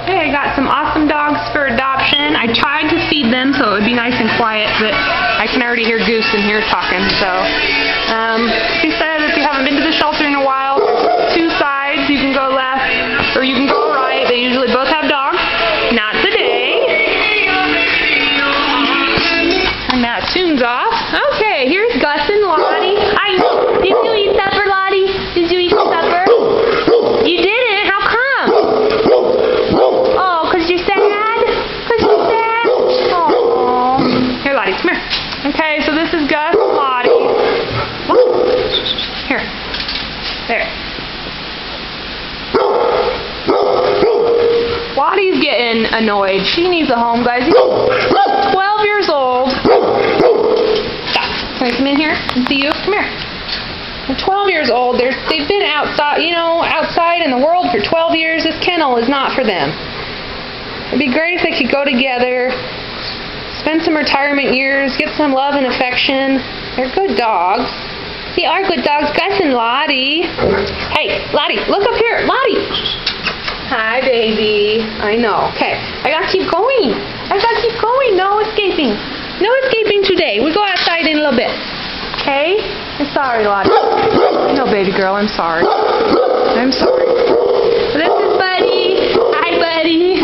Okay, I got some awesome dogs for adoption. I tried to feed them so it would be nice and quiet, but I can already hear Goose in here talking. So, she said if you haven't been to the shelter in a while, there's two sides. You can go left or you can go right. They usually both have dogs. Not today. And that tune's off. Okay, here's Gus and Lottie. Did you eat supper, Lottie? Did you eat supper? You didn't? How come? Oh, 'cause you're sad? 'Cause you're sad? Aww. Here, Lottie, come here. Okay, so this is Gus and Lottie. Here. There. Lottie's getting annoyed. She needs a home, guys. He's 12 years old. Stop. Can I come in here and see you? Come here. They're 12 years old. They've been outside, outside in the world for 12 years. This kennel is not for them. It'd be great if they could go together, spend some retirement years, get some love and affection. They're good dogs. They are good dogs. Gus and Lottie. Hey, Lottie, look up here. Lottie. Hi, baby. I know. Okay, I gotta keep going. No escaping. No escaping today. We go outside in a little bit. Okay? I'm sorry, Lottie. No, baby girl, I'm sorry. I'm sorry. This is Buddy. Hi, Buddy.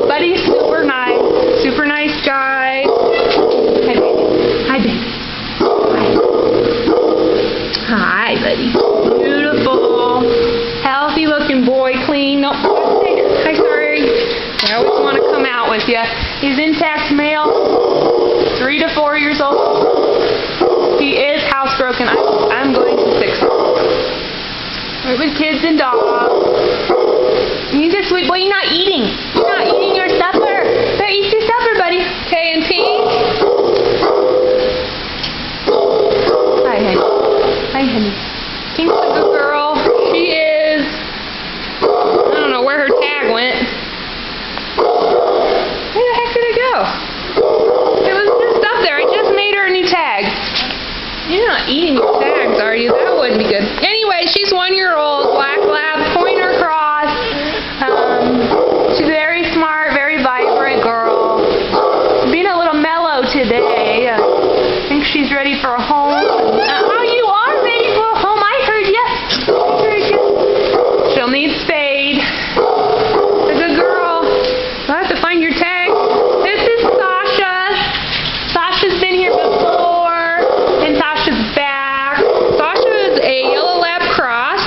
Buddy's super nice guy. Hi, baby. Hi, baby. Hi, Buddy. Beautiful. Healthy looking boy. Clean. Nope. Hi, sorry. I always want to come out with you. He's intact male. 3 to 4 years old. He is housebroken. I'm going to fix him. We're with kids and dogs. He's a sweet boy. You're not eating. You're not eating your supper. Better eat your supper, buddy. Okay, and Pink. Hi, honey. Hi, honey. Pink's a good girl. She is. I don't know where her tag went. Where the heck did it go? It was just up there. I just made her a new tag. You're not eating your tags, are you? That wouldn't be good. Anyway, she's 1 year old, black lab, pointer cross. She's very smart, very vibrant girl. She's being a little mellow today. I think she's ready for a home. Oh, you are ready for a home. I heard you. She'll need spayed. A good girl. I'll have to find your tag. This is Sasha. Sasha's been here before. And Sasha's back. Sasha is a yellow lab cross.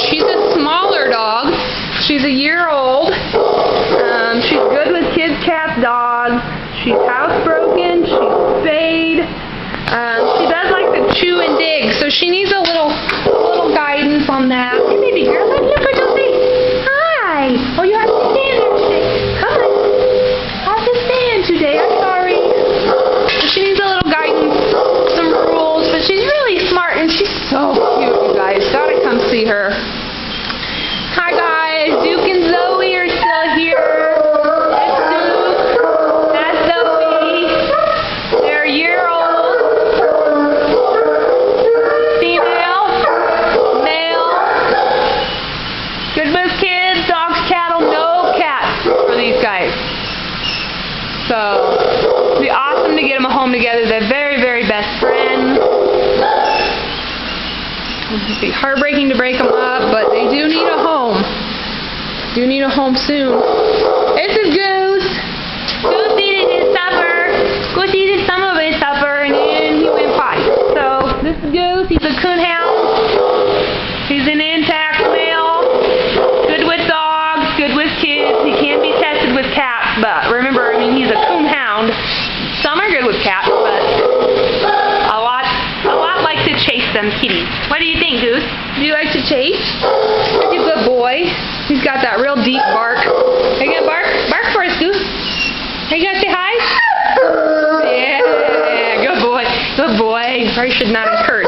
She's a smaller dog. She's a year old. She's good with kids, cats, dogs. She's housebroken. She's spayed. She does like to chew and dig, so she needs a little guidance on that. Hey, baby girl, look at your face. Hi. Oh, you have to stand there today. Come on. I have to stand today. I'm sorry. She needs a little guidance, some rules, but she's really smart and she's so cute, you guys. Gotta come see her. Hi, guys. Duke and Zoe are still here. That's Duke. That's Zoe. They're a year old. Female. Male. Good with kids, dogs, cattle, no cats for these guys. So, it'd be awesome to get them a home together. They're very, very best friends. It'd be heartbreaking to break them up, but they do need a home. Do need a home soon. This is Goose. Goose eated his supper. Goose eated some of his supper, and then he went potty. So, this is Goose. He's a coonhound. He's an intact male. Good with dogs, good with kids. He can be tested with cats, but remember, he's a coonhound. Some are good with cats, but a lot like to chase them kitties. What do you think, Goose? Do you like to chase? He's a good boy. He's got that real deep bark. Are you gonna bark? Bark for us, Goose. Are you gonna say hi? Yeah, good boy. Good boy. Probably should not have hurt.